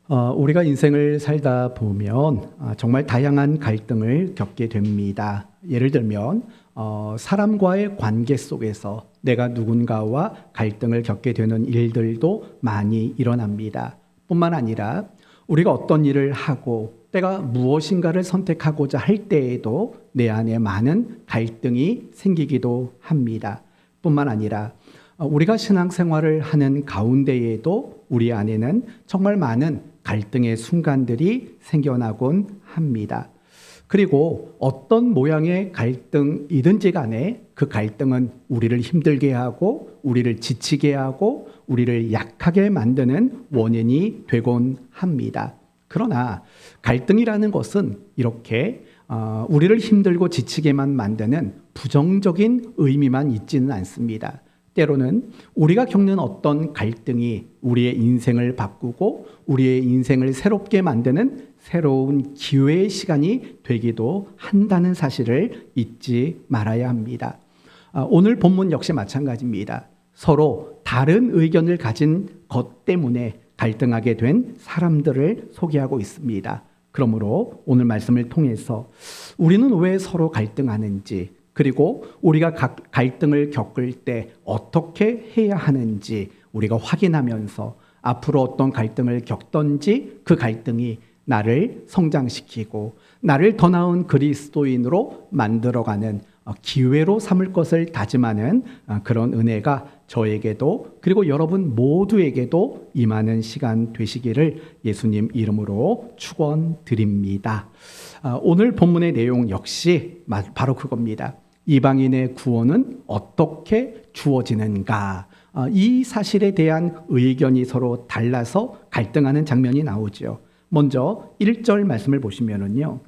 우리가 인생을 살다 보면 정말 다양한 갈등을 겪게 됩니다. 예를 들면 사람과의 관계 속에서 내가 누군가와 갈등을 겪게 되는 일들도 많이 일어납니다. 뿐만 아니라 우리가 어떤 일을 하고 내가 무엇인가를 선택하고자 할 때에도 내 안에 많은 갈등이 생기기도 합니다. 뿐만 아니라 우리가 신앙생활을 하는 가운데에도 우리 안에는 정말 많은 갈등의 순간들이 생겨나곤 합니다. 그리고 어떤 모양의 갈등이든지 간에 그 갈등은 우리를 힘들게 하고 우리를 지치게 하고 우리를 약하게 만드는 원인이 되곤 합니다. 그러나 갈등이라는 것은 이렇게 우리를 힘들고 지치게만 만드는 부정적인 의미만 있지는 않습니다. 때로는 우리가 겪는 어떤 갈등이 우리의 인생을 바꾸고 우리의 인생을 새롭게 만드는 새로운 기회의 시간이 되기도 한다는 사실을 잊지 말아야 합니다. 오늘 본문 역시 마찬가지입니다. 서로 다른 의견을 가진 것 때문에 갈등하게 된 사람들을 소개하고 있습니다. 그러므로 오늘 말씀을 통해서 우리는 왜 서로 갈등하는지, 그리고 우리가 갈등을 겪을 때 어떻게 해야 하는지 우리가 확인하면서 앞으로 어떤 갈등을 겪던지 그 갈등이 나를 성장시키고 나를 더 나은 그리스도인으로 만들어가는 기회로 삼을 것을 다짐하는 그런 은혜가 저에게도 그리고 여러분 모두에게도 임하는 시간 되시기를 예수님 이름으로 축원드립니다. 오늘 본문의 내용 역시 바로 그겁니다. 이방인의 구원은 어떻게 주어지는가? 이 사실에 대한 의견이 서로 달라서 갈등하는 장면이 나오죠. 먼저 1절 말씀을 보시면은요.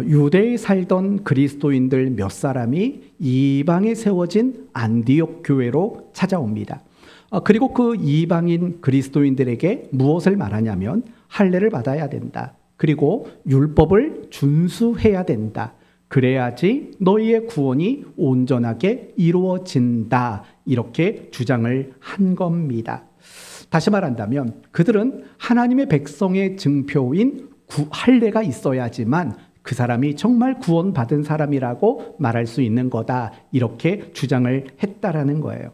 유대에 살던 그리스도인들 몇 사람이 이방에 세워진 안디옥 교회로 찾아옵니다. 그리고 그 이방인 그리스도인들에게 무엇을 말하냐면 할례를 받아야 된다. 그리고 율법을 준수해야 된다. 그래야지 너희의 구원이 온전하게 이루어진다. 이렇게 주장을 한 겁니다. 다시 말한다면 그들은 하나님의 백성의 증표인 할례가 있어야지만 그 사람이 정말 구원받은 사람이라고 말할 수 있는 거다. 이렇게 주장을 했다라는 거예요.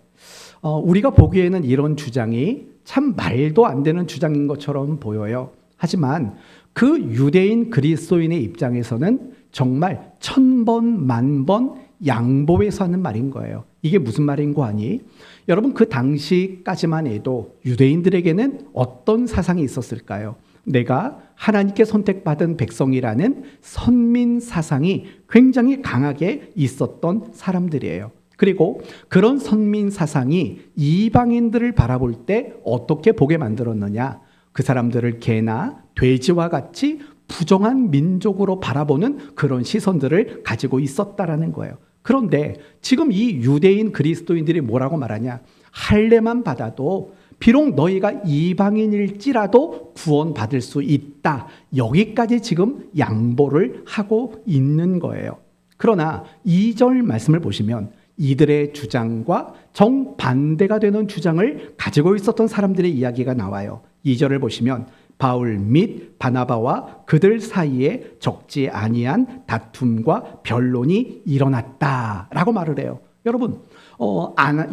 우리가 보기에는 이런 주장이 참 말도 안 되는 주장인 것처럼 보여요. 하지만 그 유대인 그리스도인의 입장에서는 정말 1000번, 만번 양보해서 하는 말인 거예요. 이게 무슨 말인 거 아니? 여러분 그 당시까지만 해도 유대인들에게는 어떤 사상이 있었을까요? 내가 하나님께 선택받은 백성이라는 선민 사상이 굉장히 강하게 있었던 사람들이에요. 그리고 그런 선민 사상이 이방인들을 바라볼 때 어떻게 보게 만들었느냐? 그 사람들을 개나 돼지와 같이 부정한 민족으로 바라보는 그런 시선들을 가지고 있었다라는 거예요. 그런데 지금 이 유대인 그리스도인들이 뭐라고 말하냐? 할례만 받아도 비록 너희가 이방인일지라도 구원받을 수 있다. 여기까지 지금 양보를 하고 있는 거예요. 그러나 2절 말씀을 보시면 이들의 주장과 정반대가 되는 주장을 가지고 있었던 사람들의 이야기가 나와요. 2절을 보시면 바울 및 바나바와 그들 사이에 적지 아니한 다툼과 변론이 일어났다라고 말을 해요. 여러분,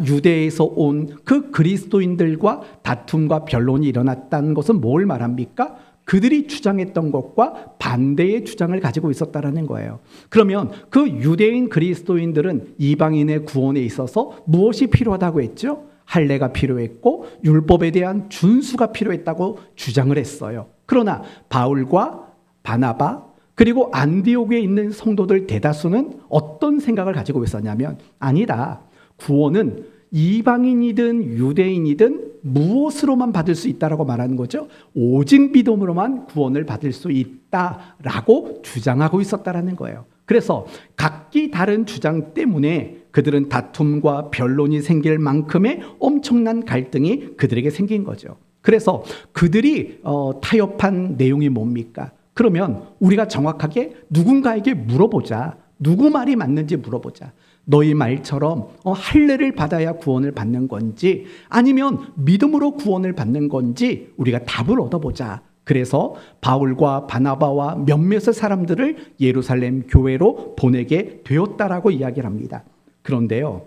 유대에서 온 그 그리스도인들과 다툼과 변론이 일어났다는 것은 뭘 말합니까? 그들이 주장했던 것과 반대의 주장을 가지고 있었다라는 거예요. 그러면 그 유대인 그리스도인들은 이방인의 구원에 있어서 무엇이 필요하다고 했죠? 할례가 필요했고 율법에 대한 준수가 필요했다고 주장을 했어요. 그러나 바울과 바나바 그리고 안디옥에 있는 성도들 대다수는 어떤 생각을 가지고 있었냐면 아니다. 구원은 이방인이든 유대인이든 무엇으로만 받을 수 있다라고 말하는 거죠. 오직 믿음으로만 구원을 받을 수 있다라고 주장하고 있었다라는 거예요. 그래서 각기 다른 주장 때문에 그들은 다툼과 변론이 생길 만큼의 엄청난 갈등이 그들에게 생긴 거죠. 그래서 그들이 타협한 내용이 뭡니까? 그러면 우리가 정확하게 누군가에게 물어보자. 누구 말이 맞는지 물어보자. 너희 말처럼 할례를 받아야 구원을 받는 건지 아니면 믿음으로 구원을 받는 건지 우리가 답을 얻어보자. 그래서 바울과 바나바와 몇몇의 사람들을 예루살렘 교회로 보내게 되었다라고 이야기를 합니다. 그런데요,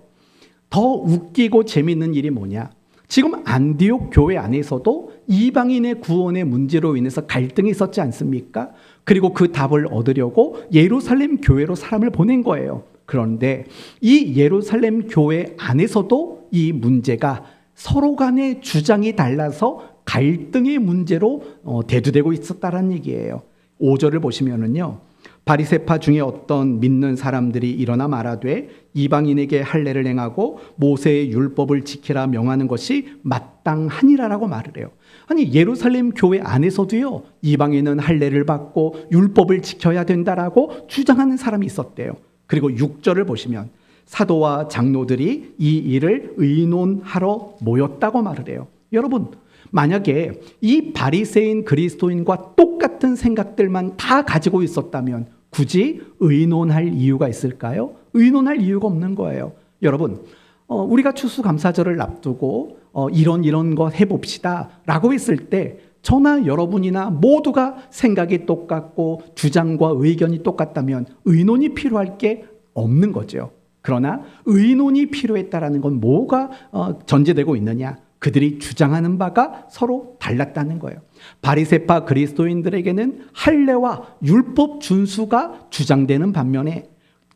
더 웃기고 재미있는 일이 뭐냐? 지금 안디옥 교회 안에서도 이방인의 구원의 문제로 인해서 갈등이 있었지 않습니까? 그리고 그 답을 얻으려고 예루살렘 교회로 사람을 보낸 거예요. 그런데 이 예루살렘 교회 안에서도 이 문제가 서로 간의 주장이 달라서 갈등의 문제로 대두되고 있었다는 얘기예요. 5절을 보시면은요, 바리새파 중에 어떤 믿는 사람들이 일어나 말하되 이방인에게 할례를 행하고 모세의 율법을 지키라 명하는 것이 마땅하니라라고 말을 해요. 아니, 예루살렘 교회 안에서도요, 이방인은 할례를 받고 율법을 지켜야 된다라고 주장하는 사람이 있었대요. 그리고 6절을 보시면 사도와 장로들이 이 일을 의논하러 모였다고 말을 해요. 여러분, 만약에 이 바리새인 그리스도인과 똑같은 생각들만 다 가지고 있었다면 굳이 의논할 이유가 있을까요? 의논할 이유가 없는 거예요. 여러분, 우리가 추수감사절을 앞두고 이런 거 해봅시다 라고 했을 때 저나 여러분이나 모두가 생각이 똑같고 주장과 의견이 똑같다면 의논이 필요할 게 없는 거죠. 그러나 의논이 필요했다라는 건 뭐가 전제되고 있느냐? 그들이 주장하는 바가 서로 달랐다는 거예요. 바리새파 그리스도인들에게는 할례와 율법 준수가 주장되는 반면에,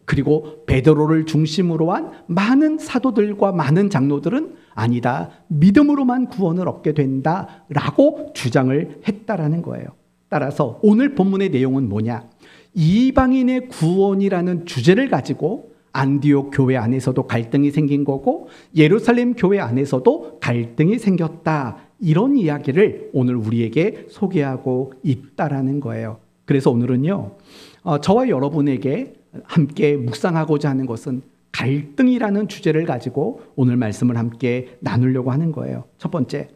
그리고 베드로를 중심으로 한 많은 사도들과 많은 장로들은 아니다, 믿음으로만 구원을 얻게 된다라고 주장을 했다라는 거예요. 따라서 오늘 본문의 내용은 뭐냐? 이방인의 구원이라는 주제를 가지고 안디옥 교회 안에서도 갈등이 생긴 거고 예루살렘 교회 안에서도 갈등이 생겼다, 이런 이야기를 오늘 우리에게 소개하고 있다라는 거예요. 그래서 오늘은요, 저와 여러분에게 함께 묵상하고자 하는 것은 갈등이라는 주제를 가지고 오늘 말씀을 함께 나누려고 하는 거예요. 첫 번째,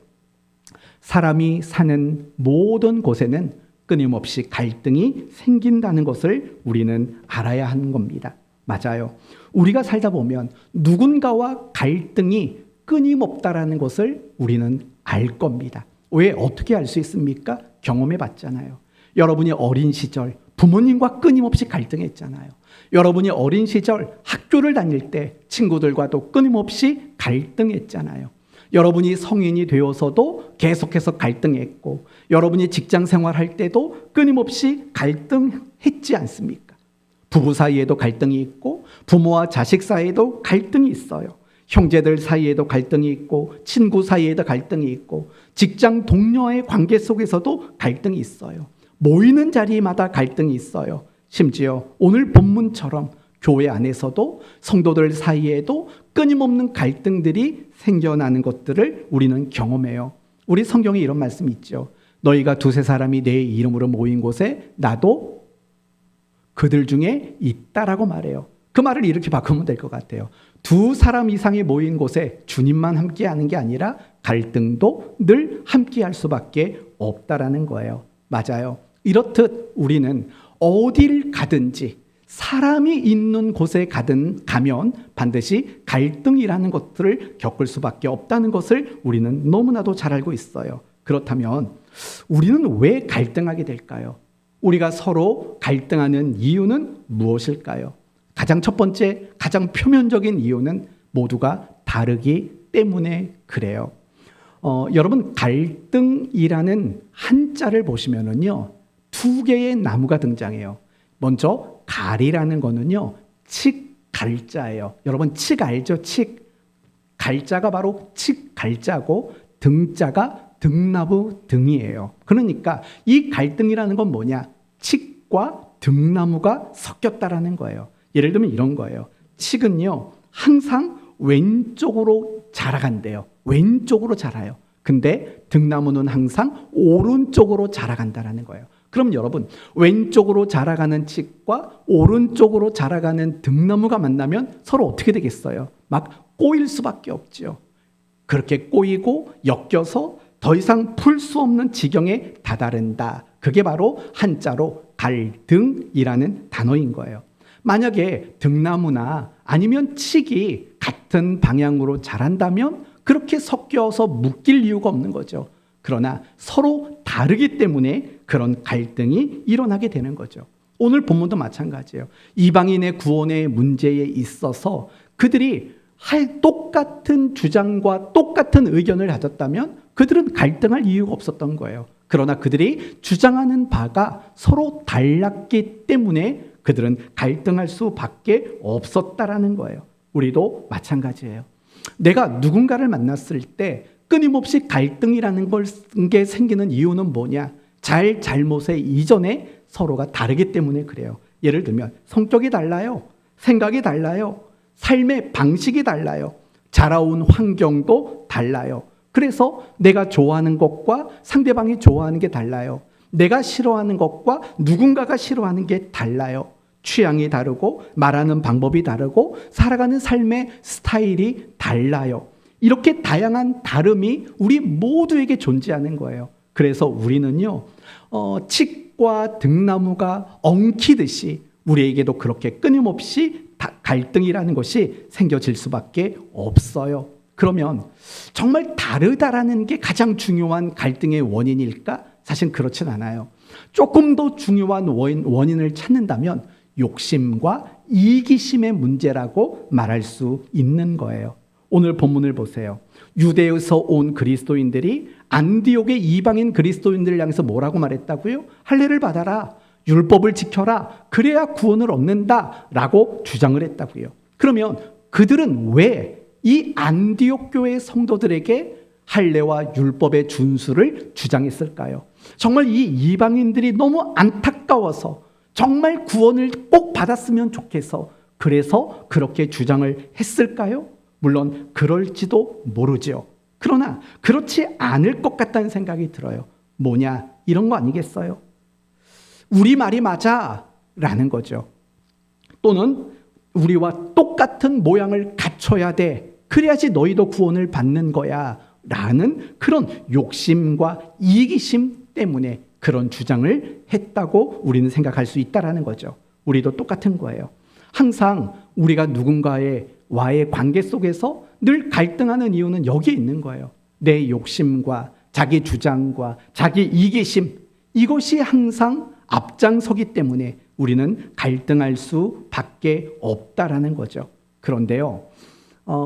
사람이 사는 모든 곳에는 끊임없이 갈등이 생긴다는 것을 우리는 알아야 하는 겁니다. 맞아요. 우리가 살다 보면 누군가와 갈등이 끊임없다라는 것을 우리는 알 겁니다. 왜, 어떻게 알 수 있습니까? 경험해 봤잖아요. 여러분이 어린 시절 부모님과 끊임없이 갈등했잖아요. 여러분이 어린 시절 학교를 다닐 때 친구들과도 끊임없이 갈등했잖아요. 여러분이 성인이 되어서도 계속해서 갈등했고, 여러분이 직장 생활할 때도 끊임없이 갈등했지 않습니까? 부부 사이에도 갈등이 있고 부모와 자식 사이에도 갈등이 있어요. 형제들 사이에도 갈등이 있고 친구 사이에도 갈등이 있고 직장 동료와의 관계 속에서도 갈등이 있어요. 모이는 자리마다 갈등이 있어요. 심지어 오늘 본문처럼 교회 안에서도 성도들 사이에도 끊임없는 갈등들이 생겨나는 것들을 우리는 경험해요. 우리 성경에 이런 말씀이 있죠. 너희가 두세 사람이 내 이름으로 모인 곳에 나도 그들 중에 있다라고 말해요. 그 말을 이렇게 바꾸면 될 것 같아요. 두 사람 이상이 모인 곳에 주님만 함께하는 게 아니라 갈등도 늘 함께할 수밖에 없다라는 거예요. 맞아요. 이렇듯 우리는 어딜 가든지 사람이 있는 곳에 가면 반드시 갈등이라는 것들을 겪을 수밖에 없다는 것을 우리는 너무나도 잘 알고 있어요. 그렇다면 우리는 왜 갈등하게 될까요? 우리가 서로 갈등하는 이유는 무엇일까요? 가장 첫 번째, 가장 표면적인 이유는 모두가 다르기 때문에 그래요. 여러분, 갈등이라는 한자를 보시면은요, 두 개의 나무가 등장해요. 먼저 갈이라는 거는요, 칡갈자예요. 여러분, 칡 알죠? 칡. 갈자가 바로 칡갈자고 등자가 등나무 등이에요. 그러니까 이 갈등이라는 건 뭐냐? 칡과 등나무가 섞였다라는 거예요. 예를 들면 이런 거예요. 칡은요, 항상 왼쪽으로 자라간대요. 왼쪽으로 자라요. 근데 등나무는 항상 오른쪽으로 자라간다라는 거예요. 그럼 여러분, 왼쪽으로 자라가는 칡과 오른쪽으로 자라가는 등나무가 만나면 서로 어떻게 되겠어요? 막 꼬일 수밖에 없죠. 그렇게 꼬이고 엮여서 더 이상 풀 수 없는 지경에 다다른다. 그게 바로 한자로 갈등이라는 단어인 거예요. 만약에 등나무나 아니면 칡이 같은 방향으로 자란다면 그렇게 섞여서 묶일 이유가 없는 거죠. 그러나 서로 다르기 때문에 그런 갈등이 일어나게 되는 거죠. 오늘 본문도 마찬가지예요. 이방인의 구원의 문제에 있어서 그들이 똑같은 주장과 똑같은 의견을 가졌다면 그들은 갈등할 이유가 없었던 거예요. 그러나 그들이 주장하는 바가 서로 달랐기 때문에 그들은 갈등할 수밖에 없었다라는 거예요. 우리도 마찬가지예요. 내가 누군가를 만났을 때 끊임없이 갈등이라는 게 생기는 이유는 뭐냐? 잘못의 이전에 서로가 다르기 때문에 그래요. 예를 들면 성격이 달라요. 생각이 달라요. 삶의 방식이 달라요. 자라온 환경도 달라요. 그래서 내가 좋아하는 것과 상대방이 좋아하는 게 달라요. 내가 싫어하는 것과 누군가가 싫어하는 게 달라요. 취향이 다르고 말하는 방법이 다르고 살아가는 삶의 스타일이 달라요. 이렇게 다양한 다름이 우리 모두에게 존재하는 거예요. 그래서 우리는요, 칡과 등나무가 엉키듯이 우리에게도 그렇게 끊임없이 갈등이라는 것이 생겨질 수밖에 없어요. 그러면 정말 다르다라는 게 가장 중요한 갈등의 원인일까? 사실 그렇진 않아요. 조금 더 중요한 원인을 찾는다면 욕심과 이기심의 문제라고 말할 수 있는 거예요. 오늘 본문을 보세요. 유대에서 온 그리스도인들이 안디옥의 이방인 그리스도인들을 향해서 뭐라고 말했다고요? 할례를 받아라. 율법을 지켜라. 그래야 구원을 얻는다라고 주장을 했다고요. 그러면 그들은 왜 이 안디옥 교회 성도들에게 할례와 율법의 준수를 주장했을까요? 정말 이 이방인들이 너무 안타까워서 정말 구원을 꼭 받았으면 좋겠어. 그래서 그렇게 주장을 했을까요? 물론 그럴지도 모르죠. 그러나 그렇지 않을 것 같다는 생각이 들어요. 뭐냐? 이런 거 아니겠어요? 우리 말이 맞아 라는 거죠. 또는 우리와 똑같은 모양을 갖춰야 돼. 그래야지 너희도 구원을 받는 거야 라는 그런 욕심과 이기심 때문에 그런 주장을 했다고 우리는 생각할 수 있다는 거죠. 우리도 똑같은 거예요. 항상 우리가 누군가와의 관계 속에서 늘 갈등하는 이유는 여기에 있는 거예요. 내 욕심과 자기 주장과 자기 이기심, 이것이 항상 앞장서기 때문에 우리는 갈등할 수밖에 없다라는 거죠. 그런데요,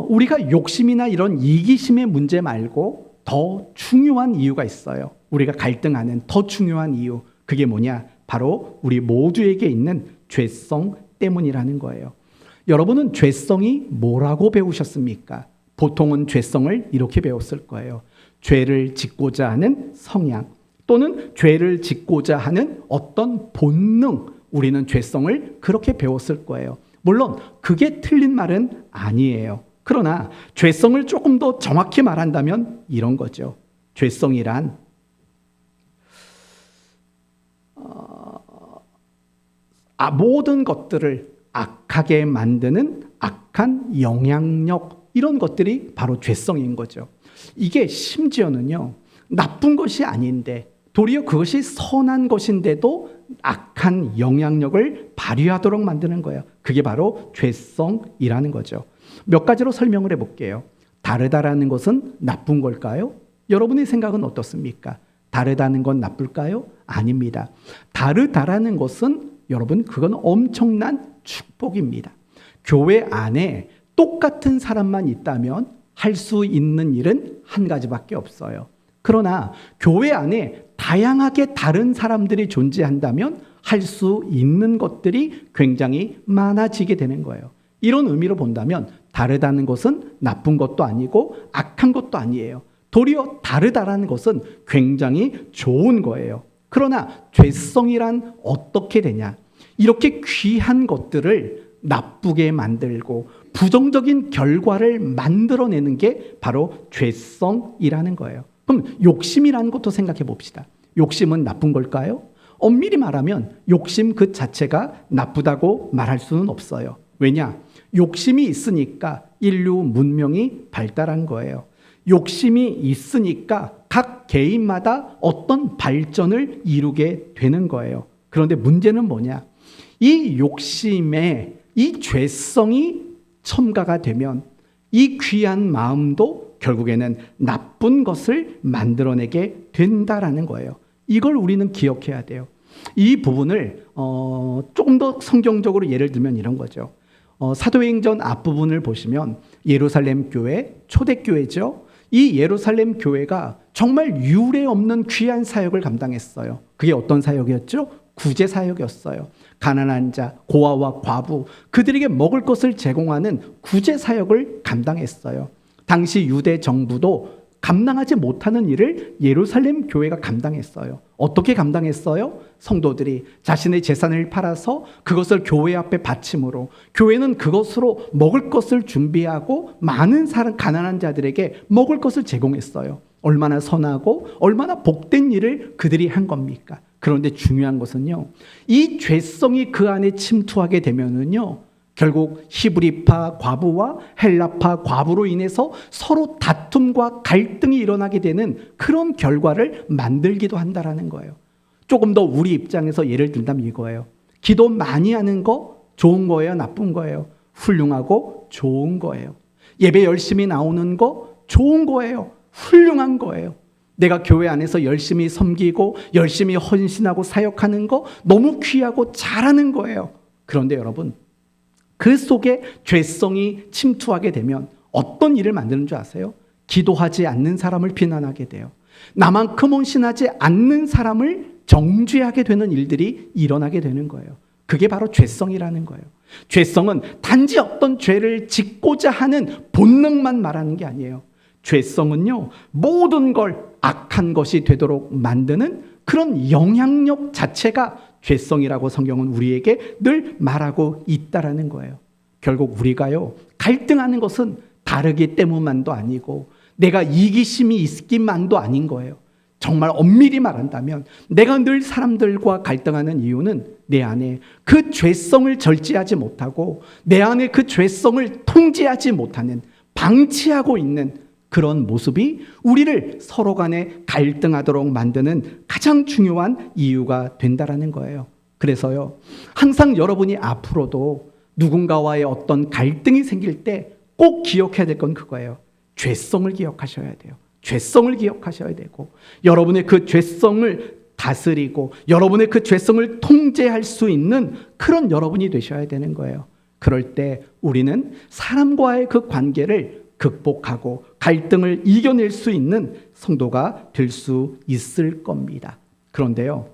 우리가 욕심이나 이런 이기심의 문제 말고 더 중요한 이유가 있어요. 우리가 갈등하는 더 중요한 이유, 그게 뭐냐? 바로 우리 모두에게 있는 죄성 때문이라는 거예요. 여러분은 죄성이 뭐라고 배우셨습니까? 보통은 죄성을 이렇게 배웠을 거예요. 죄를 짓고자 하는 성향 또는 죄를 짓고자 하는 어떤 본능, 우리는 죄성을 그렇게 배웠을 거예요. 물론 그게 틀린 말은 아니에요. 그러나 죄성을 조금 더 정확히 말한다면 이런 거죠. 죄성이란 모든 것들을 악하게 만드는 악한 영향력, 이런 것들이 바로 죄성인 거죠. 이게 심지어는요, 나쁜 것이 아닌데 도리어 그것이 선한 것인데도 악한 영향력을 발휘하도록 만드는 거예요. 그게 바로 죄성이라는 거죠. 몇 가지로 설명을 해볼게요. 다르다라는 것은 나쁜 걸까요? 여러분의 생각은 어떻습니까? 다르다는 건 나쁠까요? 아닙니다. 다르다라는 것은 여러분, 그건 엄청난 축복입니다. 교회 안에 똑같은 사람만 있다면 할 수 있는 일은 한 가지밖에 없어요. 그러나 교회 안에 다양하게 다른 사람들이 존재한다면 할 수 있는 것들이 굉장히 많아지게 되는 거예요. 이런 의미로 본다면 다르다는 것은 나쁜 것도 아니고 악한 것도 아니에요. 도리어 다르다라는 것은 굉장히 좋은 거예요. 그러나 죄성이란 어떻게 되냐? 이렇게 귀한 것들을 나쁘게 만들고 부정적인 결과를 만들어내는 게 바로 죄성이라는 거예요. 그럼 욕심이라는 것도 생각해 봅시다. 욕심은 나쁜 걸까요? 엄밀히 말하면 욕심 그 자체가 나쁘다고 말할 수는 없어요. 왜냐? 욕심이 있으니까 인류 문명이 발달한 거예요. 욕심이 있으니까 각 개인마다 어떤 발전을 이루게 되는 거예요. 그런데 문제는 뭐냐? 이 욕심에 이 죄성이 첨가가 되면 이 귀한 마음도 결국에는 나쁜 것을 만들어내게 된다라는 거예요. 이걸 우리는 기억해야 돼요. 이 부분을 조금 더 성경적으로 예를 들면 이런 거죠. 사도행전 앞부분을 보시면 예루살렘 교회, 초대교회죠. 이 예루살렘 교회가 정말 유례 없는 귀한 사역을 감당했어요. 그게 어떤 사역이었죠? 구제 사역이었어요. 가난한 자, 고아와 과부, 그들에게 먹을 것을 제공하는 구제 사역을 감당했어요. 당시 유대 정부도 감당하지 못하는 일을 예루살렘 교회가 감당했어요. 어떻게 감당했어요? 성도들이 자신의 재산을 팔아서 그것을 교회 앞에 바침으로, 교회는 그것으로 먹을 것을 준비하고 많은 가난한 자들에게 먹을 것을 제공했어요. 얼마나 선하고 얼마나 복된 일을 그들이 한 겁니까? 그런데 중요한 것은요, 이 죄성이 그 안에 침투하게 되면은요, 결국 히브리파 과부와 헬라파 과부로 인해서 서로 다툼과 갈등이 일어나게 되는 그런 결과를 만들기도 한다라는 거예요. 조금 더 우리 입장에서 예를 들면 이거예요. 기도 많이 하는 거 좋은 거예요, 나쁜 거예요? 훌륭하고 좋은 거예요. 예배 열심히 나오는 거 좋은 거예요, 훌륭한 거예요. 내가 교회 안에서 열심히 섬기고 열심히 헌신하고 사역하는 거 너무 귀하고 잘하는 거예요. 그런데 여러분, 그 속에 죄성이 침투하게 되면 어떤 일을 만드는 줄 아세요? 기도하지 않는 사람을 비난하게 돼요. 나만큼 헌신하지 않는 사람을 정죄하게 되는 일들이 일어나게 되는 거예요. 그게 바로 죄성이라는 거예요. 죄성은 단지 어떤 죄를 짓고자 하는 본능만 말하는 게 아니에요. 죄성은요, 모든 걸 악한 것이 되도록 만드는 그런 영향력 자체가 죄성이라고 성경은 우리에게 늘 말하고 있다라는 거예요. 결국 우리가요, 갈등하는 것은 다르기 때문만도 아니고 내가 이기심이 있기만도 아닌 거예요. 정말 엄밀히 말한다면 내가 늘 사람들과 갈등하는 이유는 내 안에 그 죄성을 절제하지 못하고 내 안에 그 죄성을 통제하지 못하는, 방치하고 있는 그런 모습이 우리를 서로 간에 갈등하도록 만드는 가장 중요한 이유가 된다라는 거예요. 그래서요, 항상 여러분이 앞으로도 누군가와의 어떤 갈등이 생길 때 꼭 기억해야 될 건 그거예요. 죄성을 기억하셔야 돼요. 죄성을 기억하셔야 되고, 여러분의 그 죄성을 다스리고 여러분의 그 죄성을 통제할 수 있는 그런 여러분이 되셔야 되는 거예요. 그럴 때 우리는 사람과의 그 관계를 극복하고 갈등을 이겨낼 수 있는 성도가 될 수 있을 겁니다. 그런데요,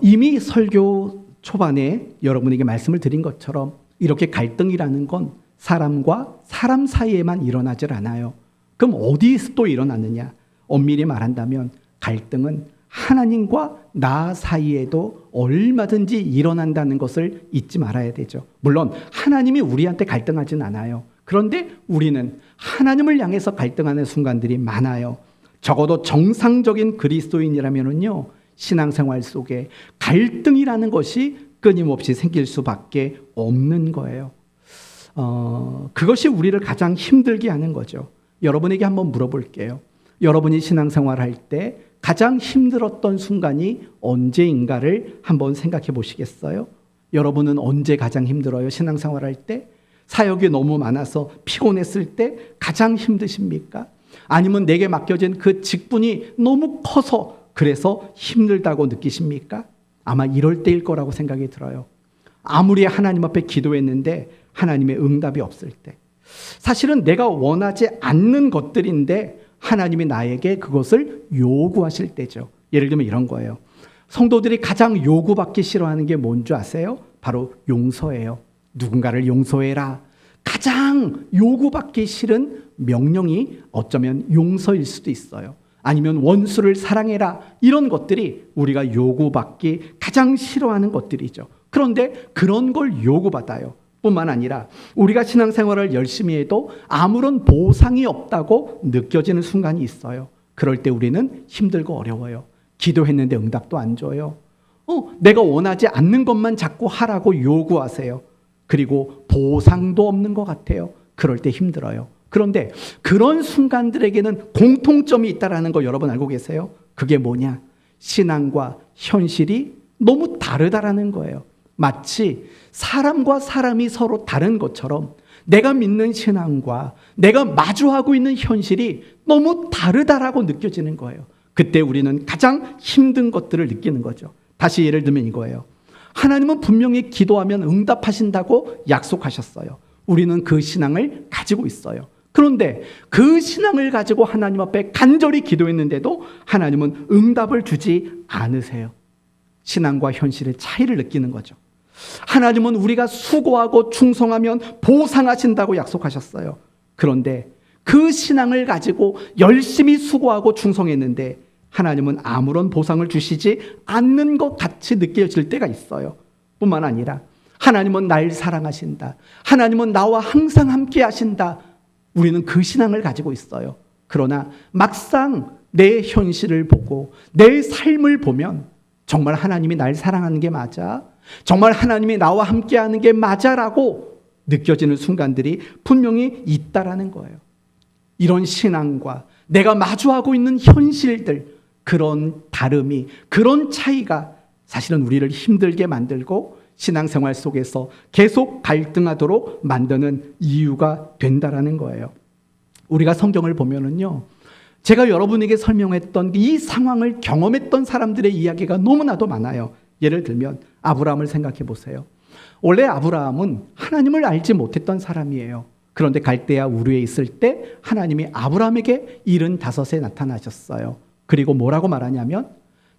이미 설교 초반에 여러분에게 말씀을 드린 것처럼 이렇게 갈등이라는 건 사람과 사람 사이에만 일어나질 않아요. 그럼 어디서 또 일어나느냐? 엄밀히 말한다면 갈등은 하나님과 나 사이에도 얼마든지 일어난다는 것을 잊지 말아야 되죠. 물론 하나님이 우리한테 갈등하진 않아요. 그런데 우리는 하나님을 향해서 갈등하는 순간들이 많아요. 적어도 정상적인 그리스도인이라면요, 신앙생활 속에 갈등이라는 것이 끊임없이 생길 수밖에 없는 거예요. 그것이 우리를 가장 힘들게 하는 거죠. 여러분에게 한번 물어볼게요. 여러분이 신앙생활 할 때 가장 힘들었던 순간이 언제인가를 한번 생각해 보시겠어요? 여러분은 언제 가장 힘들어요? 신앙생활 할 때? 사역이 너무 많아서 피곤했을 때 가장 힘드십니까? 아니면 내게 맡겨진 그 직분이 너무 커서 그래서 힘들다고 느끼십니까? 아마 이럴 때일 거라고 생각이 들어요. 아무리 하나님 앞에 기도했는데 하나님의 응답이 없을 때, 사실은 내가 원하지 않는 것들인데 하나님이 나에게 그것을 요구하실 때죠. 예를 들면 이런 거예요. 성도들이 가장 요구받기 싫어하는 게 뭔지 아세요? 바로 용서예요. 누군가를 용서해라. 가장 요구받기 싫은 명령이 어쩌면 용서일 수도 있어요. 아니면 원수를 사랑해라. 이런 것들이 우리가 요구받기 가장 싫어하는 것들이죠. 그런데 그런 걸 요구받아요. 뿐만 아니라 우리가 신앙생활을 열심히 해도 아무런 보상이 없다고 느껴지는 순간이 있어요. 그럴 때 우리는 힘들고 어려워요. 기도했는데 응답도 안 줘요. 내가 원하지 않는 것만 자꾸 하라고 요구하세요. 그리고 보상도 없는 것 같아요. 그럴 때 힘들어요. 그런데 그런 순간들에게는 공통점이 있다는 거 여러분 알고 계세요? 그게 뭐냐? 신앙과 현실이 너무 다르다라는 거예요. 마치 사람과 사람이 서로 다른 것처럼 내가 믿는 신앙과 내가 마주하고 있는 현실이 너무 다르다라고 느껴지는 거예요. 그때 우리는 가장 힘든 것들을 느끼는 거죠. 다시 예를 들면 이거예요. 하나님은 분명히 기도하면 응답하신다고 약속하셨어요. 우리는 그 신앙을 가지고 있어요. 그런데 그 신앙을 가지고 하나님 앞에 간절히 기도했는데도 하나님은 응답을 주지 않으세요. 신앙과 현실의 차이를 느끼는 거죠. 하나님은 우리가 수고하고 충성하면 보상하신다고 약속하셨어요. 그런데 그 신앙을 가지고 열심히 수고하고 충성했는데 하나님은 아무런 보상을 주시지 않는 것 같이 느껴질 때가 있어요. 뿐만 아니라 하나님은 날 사랑하신다. 하나님은 나와 항상 함께 하신다. 우리는 그 신앙을 가지고 있어요. 그러나 막상 내 현실을 보고 내 삶을 보면 정말 하나님이 날 사랑하는 게 맞아? 정말 하나님이 나와 함께하는 게 맞아라고 느껴지는 순간들이 분명히 있다라는 거예요. 이런 신앙과 내가 마주하고 있는 현실들, 그런 다름이, 그런 차이가 사실은 우리를 힘들게 만들고 신앙생활 속에서 계속 갈등하도록 만드는 이유가 된다라는 거예요. 우리가 성경을 보면은요, 제가 여러분에게 설명했던 이 상황을 경험했던 사람들의 이야기가 너무나도 많아요. 예를 들면 아브라함을 생각해 보세요. 원래 아브라함은 하나님을 알지 못했던 사람이에요. 그런데 갈대아 우르에 있을 때 하나님이 아브라함에게 75세 나타나셨어요. 그리고 뭐라고 말하냐면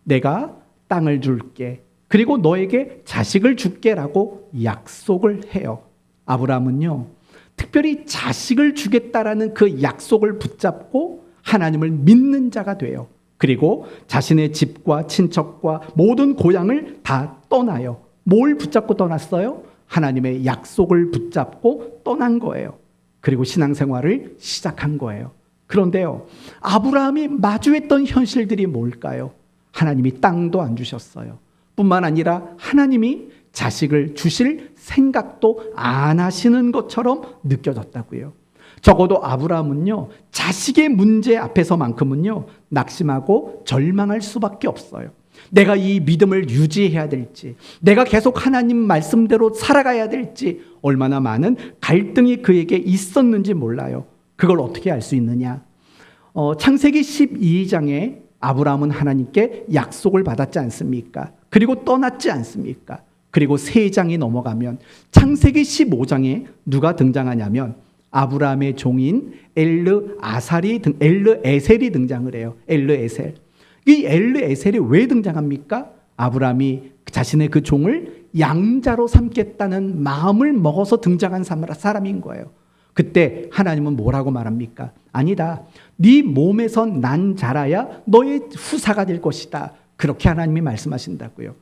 내가 땅을 줄게, 그리고 너에게 자식을 줄게라고 약속을 해요. 아브라함은요, 특별히 자식을 주겠다라는 그 약속을 붙잡고 하나님을 믿는 자가 돼요. 그리고 자신의 집과 친척과 모든 고향을 다 떠나요. 뭘 붙잡고 떠났어요? 하나님의 약속을 붙잡고 떠난 거예요. 그리고 신앙생활을 시작한 거예요. 그런데요, 아브라함이 마주했던 현실들이 뭘까요? 하나님이 땅도 안 주셨어요. 뿐만 아니라 하나님이 자식을 주실 생각도 안 하시는 것처럼 느껴졌다고요. 적어도 아브라함은요, 자식의 문제 앞에서만큼은요, 낙심하고 절망할 수밖에 없어요. 내가 이 믿음을 유지해야 될지, 내가 계속 하나님 말씀대로 살아가야 될지, 얼마나 많은 갈등이 그에게 있었는지 몰라요. 그걸 어떻게 알 수 있느냐? 창세기 12장에 아브라함은 하나님께 약속을 받았지 않습니까? 그리고 떠났지 않습니까? 그리고 3장이 넘어가면 창세기 15장에 누가 등장하냐면 아브라함의 종인 엘르에셀이 등장을 해요. 엘르에셀. 이 엘르에셀이 왜 등장합니까? 아브라함이 자신의 그 종을 양자로 삼겠다는 마음을 먹어서 등장한 사람인 거예요. 그때 하나님은 뭐라고 말합니까? 아니다. 네 몸에서 난 자라야 너의 후사가 될 것이다. 그렇게 하나님이 말씀하신다고요.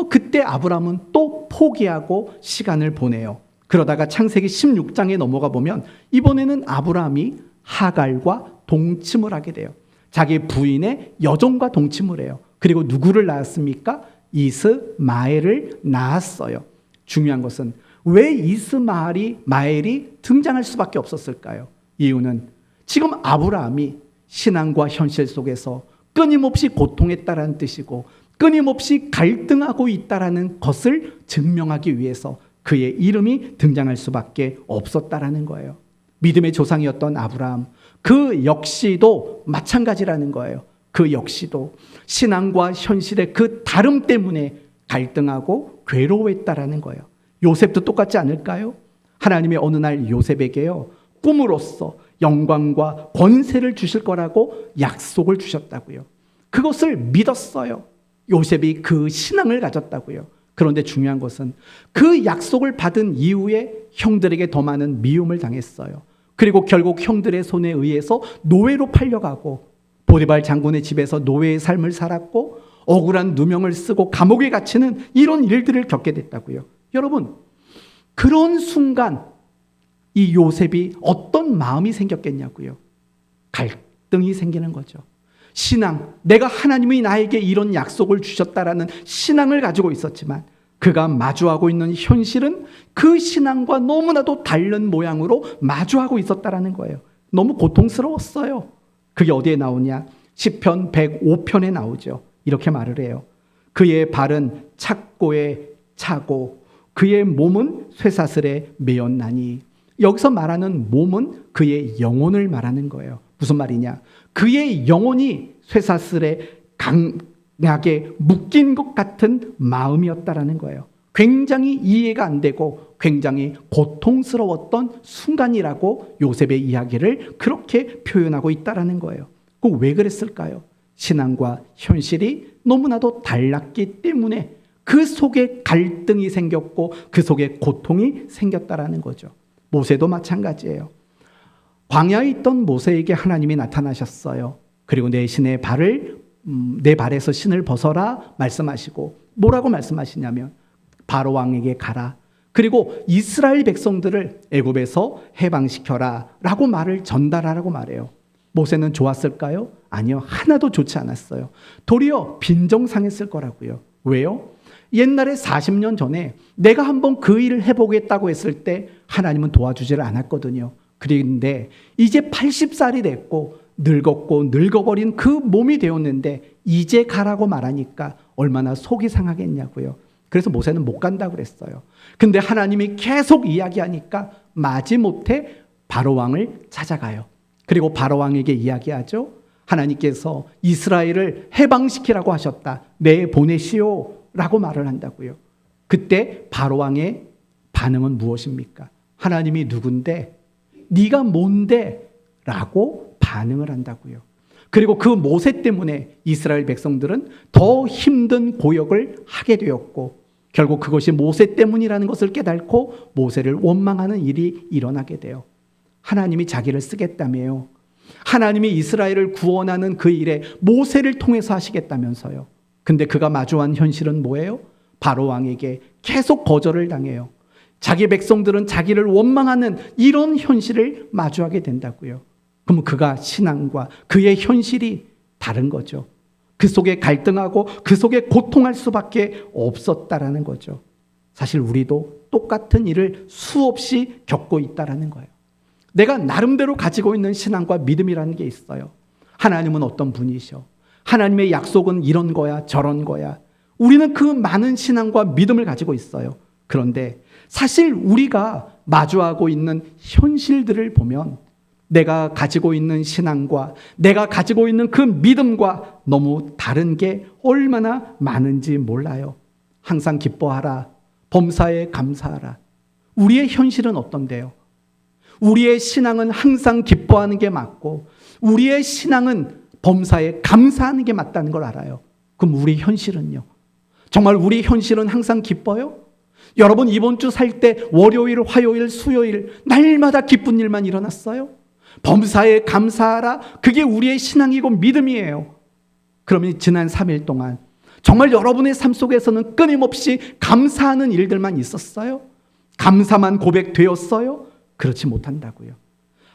그때 아브라함은 또 포기하고 시간을 보내요. 그러다가 창세기 16장에 넘어가 보면 이번에는 아브라함이 하갈과 동침을 하게 돼요. 자기 부인의 여종과 동침을 해요. 그리고 누구를 낳았습니까? 이스마엘을 낳았어요. 중요한 것은 왜 이스마엘이 등장할 수밖에 없었을까요? 이유는 지금 아브라함이 신앙과 현실 속에서 끊임없이 고통했다라는 뜻이고 끊임없이 갈등하고 있다라는 것을 증명하기 위해서 그의 이름이 등장할 수밖에 없었다라는 거예요. 믿음의 조상이었던 아브라함, 그 역시도 마찬가지라는 거예요. 그 역시도 신앙과 현실의 그 다름 때문에 갈등하고 괴로워했다라는 거예요. 요셉도 똑같지 않을까요? 하나님의 어느 날 요셉에게요, 꿈으로써 영광과 권세를 주실 거라고 약속을 주셨다고요. 그것을 믿었어요. 요셉이 그 신앙을 가졌다고요. 그런데 중요한 것은 그 약속을 받은 이후에 형들에게 더 많은 미움을 당했어요. 그리고 결국 형들의 손에 의해서 노예로 팔려가고 보디발 장군의 집에서 노예의 삶을 살았고 억울한 누명을 쓰고 감옥에 갇히는 이런 일들을 겪게 됐다고요. 여러분, 그런 순간 이 요셉이 어떤 마음이 생겼겠냐고요. 갈등이 생기는 거죠. 신앙, 내가 하나님이 나에게 이런 약속을 주셨다라는 신앙을 가지고 있었지만 그가 마주하고 있는 현실은 그 신앙과 너무나도 다른 모양으로 마주하고 있었다라는 거예요. 너무 고통스러웠어요. 그게 어디에 나오냐? 시편 105편에 나오죠. 이렇게 말을 해요. 그의 발은 착고에 차고 그의 몸은 쇠사슬에 매었나니. 여기서 말하는 몸은 그의 영혼을 말하는 거예요. 무슨 말이냐? 그의 영혼이 쇠사슬에 강하게 묶인 것 같은 마음이었다라는 거예요. 굉장히 이해가 안 되고 굉장히 고통스러웠던 순간이라고 요셉의 이야기를 그렇게 표현하고 있다라는 거예요. 그럼 왜 그랬을까요? 신앙과 현실이 너무나도 달랐기 때문에 그 속에 갈등이 생겼고 그 속에 고통이 생겼다라는 거죠. 모세도 마찬가지예요. 광야에 있던 모세에게 하나님이 나타나셨어요. 그리고 내 발에서 신을 벗어라 말씀하시고 뭐라고 말씀하시냐면 바로 왕에게 가라. 그리고 이스라엘 백성들을 애굽에서 해방시켜라 라고 말을 전달하라고 말해요. 모세는 좋았을까요? 아니요. 하나도 좋지 않았어요. 도리어 빈정상했을 거라고요. 왜요? 옛날에 40년 전에 내가 한번 그 일을 해보겠다고 했을 때 하나님은 도와주지를 않았거든요. 그런데 이제 80살이 됐고 늙었고 늙어버린 그 몸이 되었는데 이제 가라고 말하니까 얼마나 속이 상하겠냐고요. 그래서 모세는 못 간다고 그랬어요. 근데 하나님이 계속 이야기하니까 마지못해 바로왕을 찾아가요. 그리고 바로왕에게 이야기하죠. 하나님께서 이스라엘을 해방시키라고 하셨다. 보내시오 라고 말을 한다고요. 그때 바로왕의 반응은 무엇입니까? 하나님이 누군데? 네가 뭔데? 라고 반응을 한다고요. 그리고 그 모세 때문에 이스라엘 백성들은 더 힘든 고역을 하게 되었고 결국 그것이 모세 때문이라는 것을 깨닫고 모세를 원망하는 일이 일어나게 돼요. 하나님이 자기를 쓰겠다며요. 하나님이 이스라엘을 구원하는 그 일에 모세를 통해서 하시겠다면서요. 근데 그가 마주한 현실은 뭐예요? 바로왕에게 계속 거절을 당해요. 자기 백성들은 자기를 원망하는 이런 현실을 마주하게 된다고요. 그럼 그가 신앙과 그의 현실이 다른 거죠. 그 속에 갈등하고 그 속에 고통할 수밖에 없었다라는 거죠. 사실 우리도 똑같은 일을 수없이 겪고 있다라는 거예요. 내가 나름대로 가지고 있는 신앙과 믿음이라는 게 있어요. 하나님은 어떤 분이셔? 하나님의 약속은 이런 거야, 저런 거야. 우리는 그 많은 신앙과 믿음을 가지고 있어요. 그런데 사실 우리가 마주하고 있는 현실들을 보면 내가 가지고 있는 신앙과 내가 가지고 있는 그 믿음과 너무 다른 게 얼마나 많은지 몰라요. 항상 기뻐하라. 범사에 감사하라. 우리의 현실은 어떤데요? 우리의 신앙은 항상 기뻐하는 게 맞고 우리의 신앙은 범사에 감사하는 게 맞다는 걸 알아요. 그럼 우리 현실은요? 정말 우리 현실은 항상 기뻐요? 여러분 이번 주 살 때 월요일, 화요일, 수요일 날마다 기쁜 일만 일어났어요? 범사에 감사하라. 그게 우리의 신앙이고 믿음이에요. 그러면 지난 3일 동안 정말 여러분의 삶 속에서는 끊임없이 감사하는 일들만 있었어요? 감사만 고백되었어요? 그렇지 못한다고요.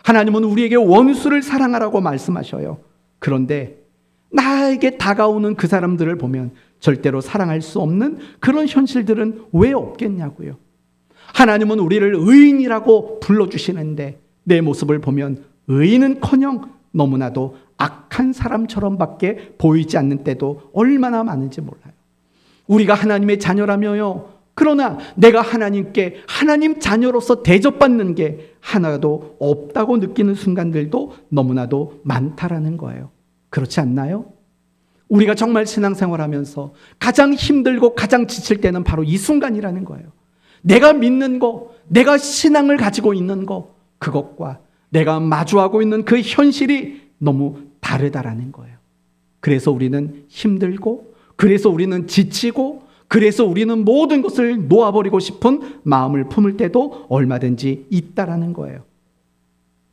하나님은 우리에게 원수를 사랑하라고 말씀하셔요. 그런데 나에게 다가오는 그 사람들을 보면 절대로 사랑할 수 없는 그런 현실들은 왜 없겠냐고요. 하나님은 우리를 의인이라고 불러주시는데 내 모습을 보면 의인은커녕 너무나도 악한 사람처럼밖에 보이지 않는 때도 얼마나 많은지 몰라요. 우리가 하나님의 자녀라며요. 그러나 내가 하나님께 하나님 자녀로서 대접받는 게 하나도 없다고 느끼는 순간들도 너무나도 많다라는 거예요. 그렇지 않나요? 우리가 정말 신앙생활하면서 가장 힘들고 가장 지칠 때는 바로 이 순간이라는 거예요. 내가 믿는 거, 내가 신앙을 가지고 있는 거, 그것과 내가 마주하고 있는 그 현실이 너무 다르다라는 거예요. 그래서 우리는 힘들고, 그래서 우리는 지치고, 그래서 우리는 모든 것을 놓아버리고 싶은 마음을 품을 때도 얼마든지 있다라는 거예요.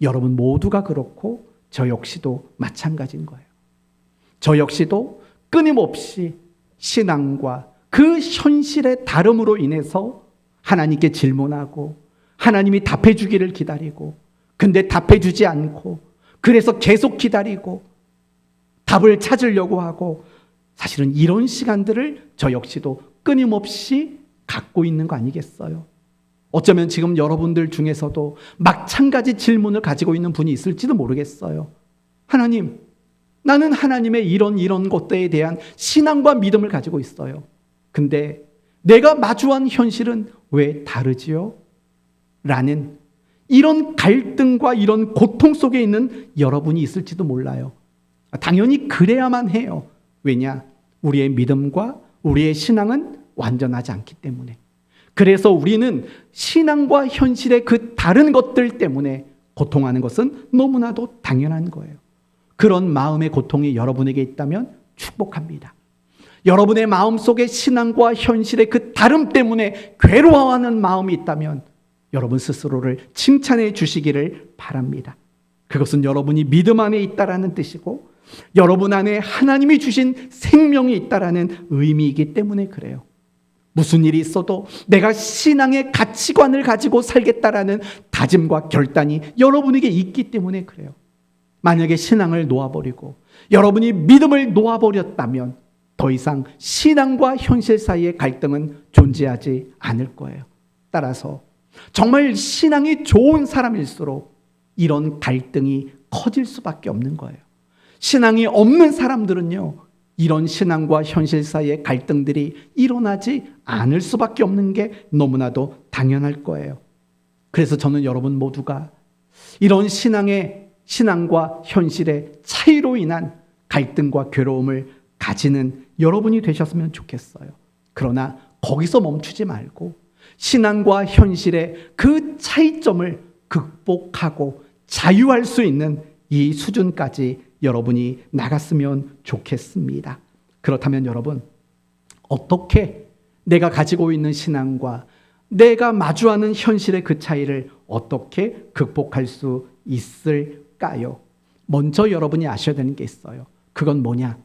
여러분 모두가 그렇고 저 역시도 마찬가지인 거예요. 저 역시도 끊임없이 신앙과 그 현실의 다름으로 인해서 하나님께 질문하고 하나님이 답해 주기를 기다리고 근데 답해 주지 않고 그래서 계속 기다리고 답을 찾으려고 하고 사실은 이런 시간들을 저 역시도 끊임없이 갖고 있는 거 아니겠어요? 어쩌면 지금 여러분들 중에서도 마찬가지 질문을 가지고 있는 분이 있을지도 모르겠어요. 하나님, 나는 하나님의 이런 것들에 대한 신앙과 믿음을 가지고 있어요. 근데 내가 마주한 현실은 왜 다르지요? 라는 이런 갈등과 이런 고통 속에 있는 여러분이 있을지도 몰라요. 당연히 그래야만 해요. 왜냐? 우리의 믿음과 우리의 신앙은 완전하지 않기 때문에. 그래서 우리는 신앙과 현실의 그 다른 것들 때문에 고통하는 것은 너무나도 당연한 거예요. 그런 마음의 고통이 여러분에게 있다면 축복합니다. 여러분의 마음속에 신앙과 현실의 그 다름 때문에 괴로워하는 마음이 있다면 여러분 스스로를 칭찬해 주시기를 바랍니다. 그것은 여러분이 믿음 안에 있다라는 뜻이고 여러분 안에 하나님이 주신 생명이 있다라는 의미이기 때문에 그래요. 무슨 일이 있어도 내가 신앙의 가치관을 가지고 살겠다라는 다짐과 결단이 여러분에게 있기 때문에 그래요. 만약에 신앙을 놓아버리고 여러분이 믿음을 놓아버렸다면 더 이상 신앙과 현실 사이의 갈등은 존재하지 않을 거예요. 따라서 정말 신앙이 좋은 사람일수록 이런 갈등이 커질 수밖에 없는 거예요. 신앙이 없는 사람들은요, 이런 신앙과 현실 사이의 갈등들이 일어나지 않을 수밖에 없는 게 너무나도 당연할 거예요. 그래서 저는 여러분 모두가 이런 신앙과 현실의 차이로 인한 갈등과 괴로움을 가지는 여러분이 되셨으면 좋겠어요. 그러나 거기서 멈추지 말고 신앙과 현실의 그 차이점을 극복하고 자유할 수 있는 이 수준까지 여러분이 나갔으면 좋겠습니다. 그렇다면 여러분, 어떻게 내가 가지고 있는 신앙과 내가 마주하는 현실의 그 차이를 어떻게 극복할 수 있을까요? 먼저 여러분이 아셔야 되는 게 있어요. 그건 뭐냐?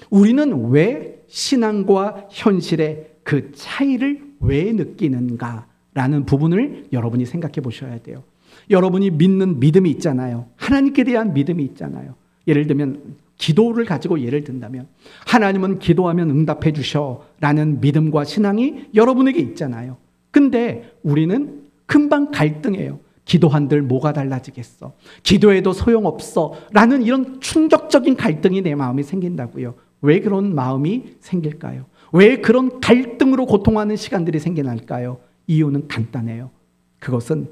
우리는 왜 신앙과 현실의 그 차이를 왜 느끼는가라는 부분을 여러분이 생각해 보셔야 돼요. 여러분이 믿는 믿음이 있잖아요. 하나님께 대한 믿음이 있잖아요. 예를 들면 기도를 가지고 예를 든다면 하나님은 기도하면 응답해 주셔라는 믿음과 신앙이 여러분에게 있잖아요. 근데 우리는 금방 갈등해요. 기도한들 뭐가 달라지겠어? 기도해도 소용없어 라는 이런 충격적인 갈등이 내 마음에 생긴다고요. 왜 그런 마음이 생길까요? 왜 그런 갈등으로 고통하는 시간들이 생겨날까요? 이유는 간단해요. 그것은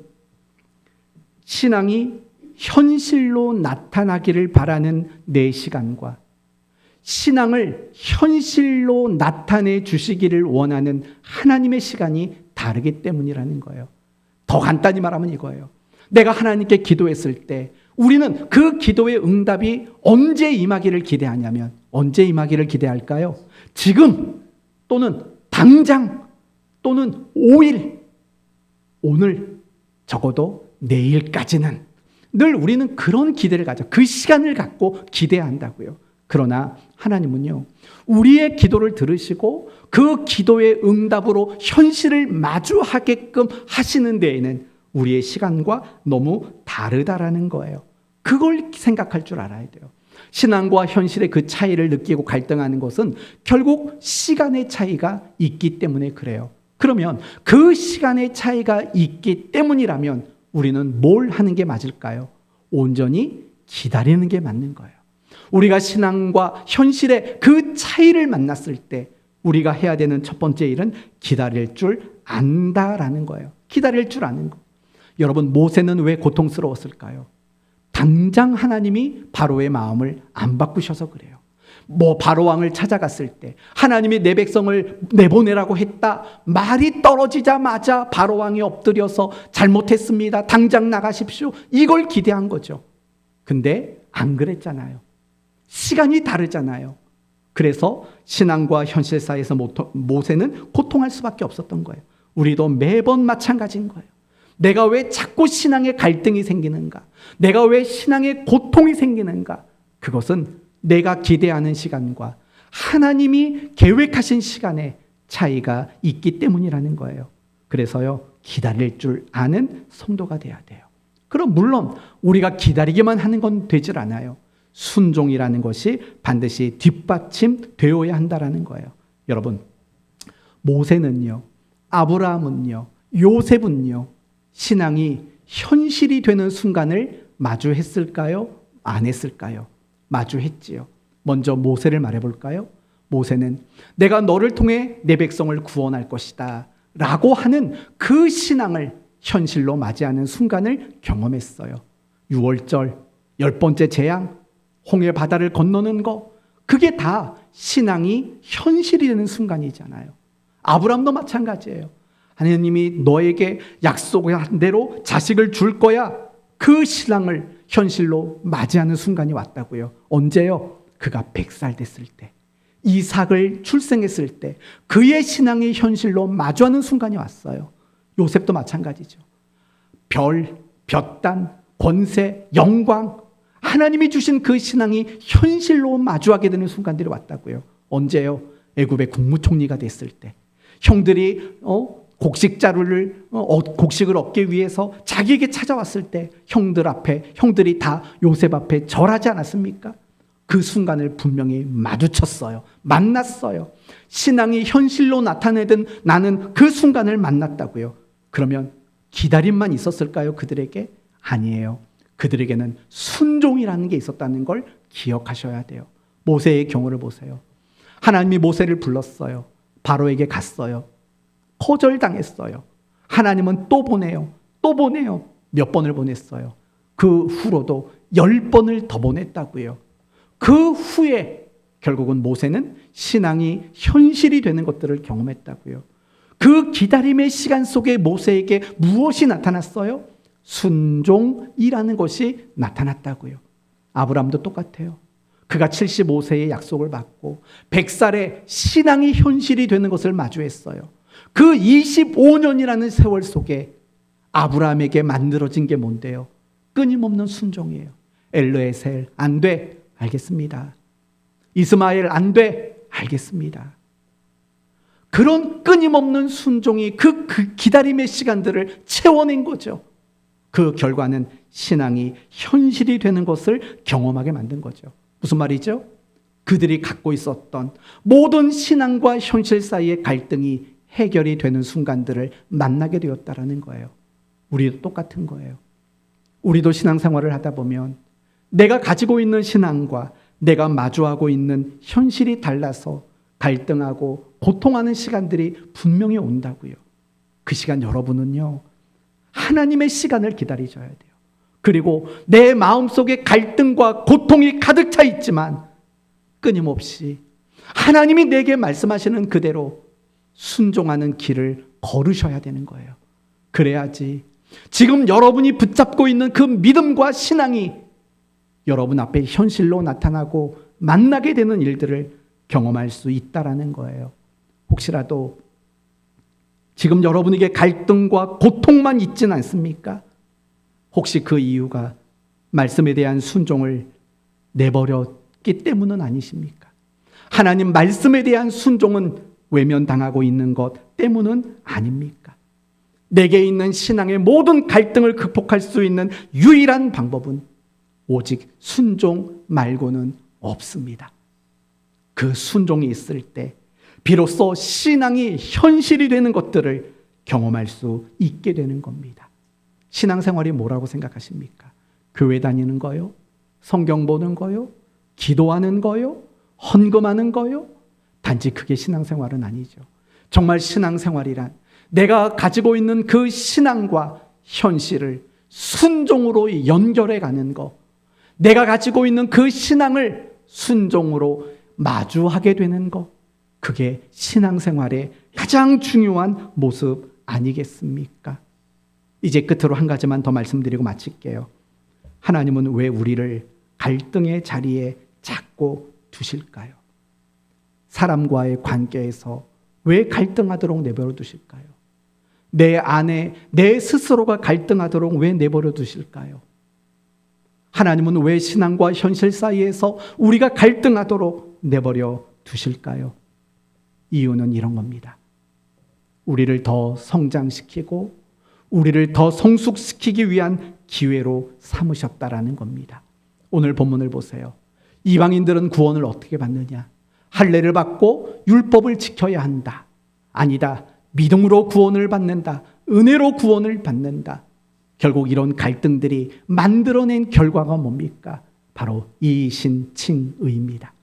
신앙이 현실로 나타나기를 바라는 내 시간과 신앙을 현실로 나타내 주시기를 원하는 하나님의 시간이 다르기 때문이라는 거예요. 더 간단히 말하면 이거예요. 내가 하나님께 기도했을 때 우리는 그 기도의 응답이 언제 임하기를 기대하냐면 언제 임하기를 기대할까요? 지금 또는 당장 또는 5일 오늘 적어도 내일까지는 늘 우리는 그런 기대를 가져 그 시간을 갖고 기대한다고요. 그러나 하나님은요, 우리의 기도를 들으시고 그 기도의 응답으로 현실을 마주하게끔 하시는 데에는 우리의 시간과 너무 다르다라는 거예요. 그걸 생각할 줄 알아야 돼요. 신앙과 현실의 그 차이를 느끼고 갈등하는 것은 결국 시간의 차이가 있기 때문에 그래요. 그러면 그 시간의 차이가 있기 때문이라면 우리는 뭘 하는 게 맞을까요? 온전히 기다리는 게 맞는 거예요. 우리가 신앙과 현실의 그 차이를 만났을 때 우리가 해야 되는 첫 번째 일은 기다릴 줄 안다라는 거예요. 기다릴 줄 아는 거. 여러분, 모세는 왜 고통스러웠을까요? 당장 하나님이 바로의 마음을 안 바꾸셔서 그래요. 바로 왕을 찾아갔을 때 하나님이 내 백성을 내보내라고 했다. 말이 떨어지자마자 바로 왕이 엎드려서 잘못했습니다. 당장 나가십시오. 이걸 기대한 거죠. 근데 안 그랬잖아요. 시간이 다르잖아요. 그래서 신앙과 현실 사이에서 모세는 고통할 수밖에 없었던 거예요. 우리도 매번 마찬가지인 거예요. 내가 왜 자꾸 신앙의 갈등이 생기는가? 내가 왜 신앙의 고통이 생기는가? 그것은 내가 기대하는 시간과 하나님이 계획하신 시간의 차이가 있기 때문이라는 거예요. 그래서요, 기다릴 줄 아는 성도가 돼야 돼요. 그럼 물론 우리가 기다리기만 하는 건 되질 않아요. 순종이라는 것이 반드시 뒷받침되어야 한다라는 거예요. 여러분, 모세는요, 아브라함은요, 요셉은요, 신앙이 현실이 되는 순간을 마주했을까요? 안 했을까요? 마주했지요. 먼저 모세를 말해볼까요? 모세는 내가 너를 통해 내 백성을 구원할 것이다 라고 하는 그 신앙을 현실로 맞이하는 순간을 경험했어요. 6월절 10번째 재앙, 홍해 바다를 건너는 거, 그게 다 신앙이 현실이 되는 순간이잖아요. 아브라함도 마찬가지예요. 하나님이 너에게 약속한 대로 자식을 줄 거야. 그 신앙을 현실로 맞이하는 순간이 왔다고요. 언제요? 그가 100살 됐을 때, 이삭을 출생했을 때 그의 신앙이 현실로 마주하는 순간이 왔어요. 요셉도 마찬가지죠. 별, 볕단, 권세, 영광, 하나님이 주신 그 신앙이 현실로 마주하게 되는 순간들이 왔다고요. 언제요? 애굽의 국무총리가 됐을 때, 형들이 곡식을 얻기 위해서 자기에게 찾아왔을 때 형들 앞에, 형들이 다 요셉 앞에 절하지 않았습니까? 그 순간을 분명히 마주쳤어요. 만났어요. 신앙이 현실로 나타내던 나는 그 순간을 만났다고요. 그러면 기다림만 있었을까요? 그들에게? 아니에요. 그들에게는 순종이라는 게 있었다는 걸 기억하셔야 돼요. 모세의 경우를 보세요. 하나님이 모세를 불렀어요. 바로에게 갔어요. 거절당했어요. 하나님은 또 보내요. 또 보내요. 몇 번을 보냈어요. 그 후로도 10번을 더 보냈다고요. 그 후에 결국은 모세는 신앙이 현실이 되는 것들을 경험했다고요. 그 기다림의 시간 속에 모세에게 무엇이 나타났어요? 순종이라는 것이 나타났다고요. 아브라함도 똑같아요. 그가 75세의 약속을 받고 100살에 신앙이 현실이 되는 것을 마주했어요. 그 25년이라는 세월 속에 아브라함에게 만들어진 게 뭔데요? 끊임없는 순종이에요. 엘르에셀 안 돼. 알겠습니다. 이스마엘 안 돼. 알겠습니다. 그런 끊임없는 순종이 그 기다림의 시간들을 채워낸 거죠. 그 결과는 신앙이 현실이 되는 것을 경험하게 만든 거죠. 무슨 말이죠? 그들이 갖고 있었던 모든 신앙과 현실 사이의 갈등이 해결이 되는 순간들을 만나게 되었다라는 거예요. 우리도 똑같은 거예요. 우리도 신앙생활을 하다 보면 내가 가지고 있는 신앙과 내가 마주하고 있는 현실이 달라서 갈등하고 고통하는 시간들이 분명히 온다고요. 그 시간 여러분은요, 하나님의 시간을 기다리셔야 돼요. 그리고 내 마음속에 갈등과 고통이 가득 차 있지만 끊임없이 하나님이 내게 말씀하시는 그대로 순종하는 길을 걸으셔야 되는 거예요. 그래야지 지금 여러분이 붙잡고 있는 그 믿음과 신앙이 여러분 앞에 현실로 나타나고 만나게 되는 일들을 경험할 수 있다라는 거예요. 혹시라도 지금 여러분에게 갈등과 고통만 있지는 않습니까? 혹시 그 이유가 말씀에 대한 순종을 내버렸기 때문은 아니십니까? 하나님 말씀에 대한 순종은 외면당하고 있는 것 때문은 아닙니까? 내게 있는 신앙의 모든 갈등을 극복할 수 있는 유일한 방법은 오직 순종 말고는 없습니다. 그 순종이 있을 때 비로소 신앙이 현실이 되는 것들을 경험할 수 있게 되는 겁니다. 신앙생활이 뭐라고 생각하십니까? 교회 다니는 거요? 성경 보는 거요? 기도하는 거요? 헌금하는 거요? 단지 그게 신앙생활은 아니죠. 정말 신앙생활이란 내가 가지고 있는 그 신앙과 현실을 순종으로 연결해 가는 거, 내가 가지고 있는 그 신앙을 순종으로 마주하게 되는 거, 그게 신앙생활의 가장 중요한 모습 아니겠습니까? 이제 끝으로 한 가지만 더 말씀드리고 마칠게요. 하나님은 왜 우리를 갈등의 자리에 자꾸 두실까요? 사람과의 관계에서 왜 갈등하도록 내버려 두실까요? 내 안에 내 스스로가 갈등하도록 왜 내버려 두실까요? 하나님은 왜 신앙과 현실 사이에서 우리가 갈등하도록 내버려 두실까요? 이유는 이런 겁니다. 우리를 더 성장시키고 우리를 더 성숙시키기 위한 기회로 삼으셨다라는 겁니다. 오늘 본문을 보세요. 이방인들은 구원을 어떻게 받느냐? 할례를 받고 율법을 지켜야 한다. 아니다. 믿음으로 구원을 받는다. 은혜로 구원을 받는다. 결국 이런 갈등들이 만들어낸 결과가 뭡니까? 바로 이신칭의입니다.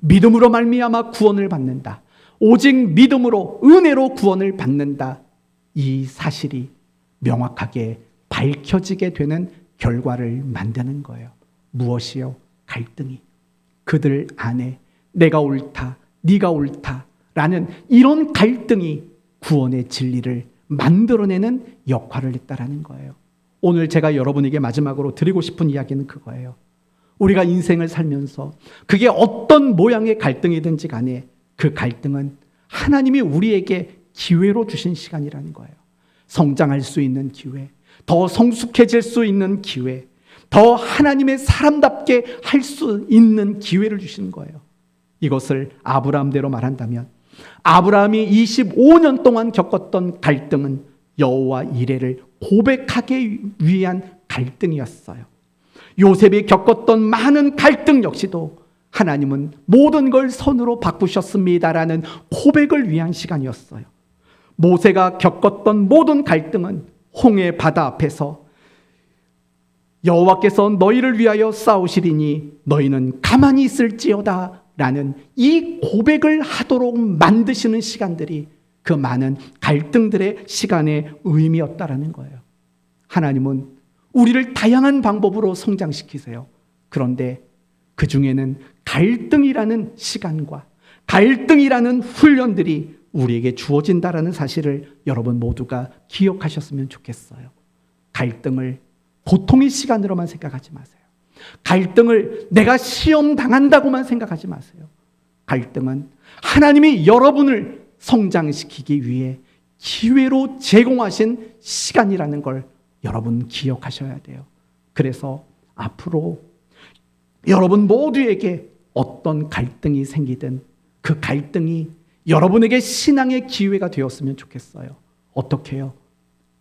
믿음으로 말미암아 구원을 받는다. 오직 믿음으로 은혜로 구원을 받는다. 이 사실이 명확하게 밝혀지게 되는 결과를 만드는 거예요. 무엇이요? 갈등이. 그들 안에 내가 옳다, 네가 옳다라는 이런 갈등이 구원의 진리를 만들어내는 역할을 했다라는 거예요. 오늘 제가 여러분에게 마지막으로 드리고 싶은 이야기는 그거예요. 우리가 인생을 살면서 그게 어떤 모양의 갈등이든지 간에 그 갈등은 하나님이 우리에게 기회로 주신 시간이라는 거예요. 성장할 수 있는 기회, 더 성숙해질 수 있는 기회, 더 하나님의 사람답게 할 수 있는 기회를 주시는 거예요. 이것을 아브라함대로 말한다면 아브라함이 25년 동안 겪었던 갈등은 여호와 이레를 고백하기 위한 갈등이었어요. 요셉이 겪었던 많은 갈등 역시도 하나님은 모든 걸 선으로 바꾸셨습니다라는 고백을 위한 시간이었어요. 모세가 겪었던 모든 갈등은 홍해 바다 앞에서 여호와께서 너희를 위하여 싸우시리니 너희는 가만히 있을지어다 라는 이 고백을 하도록 만드시는 시간들이 그 많은 갈등들의 시간의 의미였다라는 거예요. 하나님은 우리를 다양한 방법으로 성장시키세요. 그런데 그 중에는 갈등이라는 시간과 갈등이라는 훈련들이 우리에게 주어진다라는 사실을 여러분 모두가 기억하셨으면 좋겠어요. 갈등을 보통의 시간으로만 생각하지 마세요. 갈등을 내가 시험 당한다고만 생각하지 마세요. 갈등은 하나님이 여러분을 성장시키기 위해 기회로 제공하신 시간이라는 걸 여러분 기억하셔야 돼요. 그래서 앞으로 여러분 모두에게 어떤 갈등이 생기든 그 갈등이 여러분에게 신앙의 기회가 되었으면 좋겠어요. 어떻게 해요?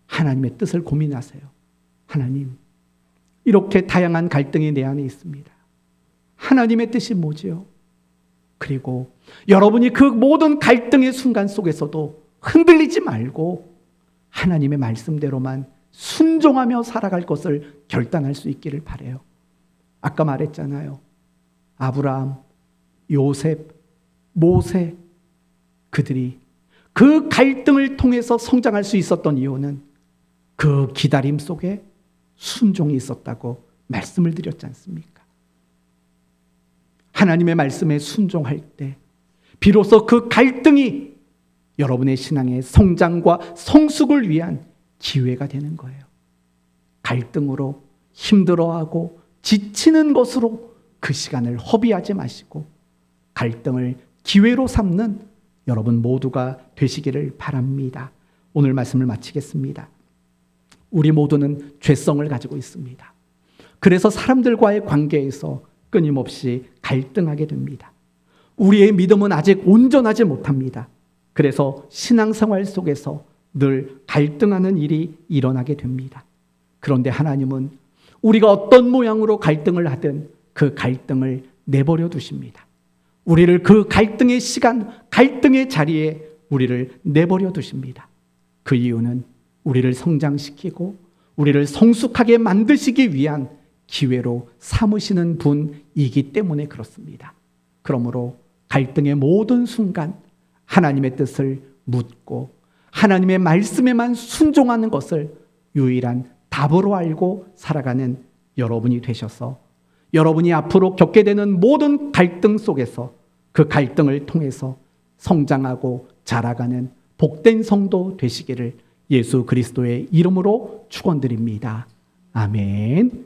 하나님의 뜻을 고민하세요. 하나님, 이렇게 다양한 갈등이 내 안에 있습니다. 하나님의 뜻이 뭐지요? 그리고 여러분이 그 모든 갈등의 순간 속에서도 흔들리지 말고 하나님의 말씀대로만 순종하며 살아갈 것을 결단할 수 있기를 바라요. 아까 말했잖아요. 아브라함, 요셉, 모세, 그들이 그 갈등을 통해서 성장할 수 있었던 이유는 그 기다림 속에 순종이 있었다고 말씀을 드렸지 않습니까? 하나님의 말씀에 순종할 때 비로소 그 갈등이 여러분의 신앙의 성장과 성숙을 위한 기회가 되는 거예요. 갈등으로 힘들어하고 지치는 것으로 그 시간을 허비하지 마시고 갈등을 기회로 삼는 여러분 모두가 되시기를 바랍니다. 오늘 말씀을 마치겠습니다. 우리 모두는 죄성을 가지고 있습니다. 그래서 사람들과의 관계에서 끊임없이 갈등하게 됩니다. 우리의 믿음은 아직 온전하지 못합니다. 그래서 신앙생활 속에서 늘 갈등하는 일이 일어나게 됩니다. 그런데 하나님은 우리가 어떤 모양으로 갈등을 하든 그 갈등을 내버려 두십니다. 우리를 그 갈등의 시간, 갈등의 자리에 우리를 내버려 두십니다. 그 이유는 우리를 성장시키고 우리를 성숙하게 만드시기 위한 기회로 삼으시는 분이기 때문에 그렇습니다. 그러므로 갈등의 모든 순간 하나님의 뜻을 묻고 하나님의 말씀에만 순종하는 것을 유일한 답으로 알고 살아가는 여러분이 되셔서 여러분이 앞으로 겪게 되는 모든 갈등 속에서 그 갈등을 통해서 성장하고 자라가는 복된 성도 되시기를 예수 그리스도의 이름으로 축원드립니다. 아멘.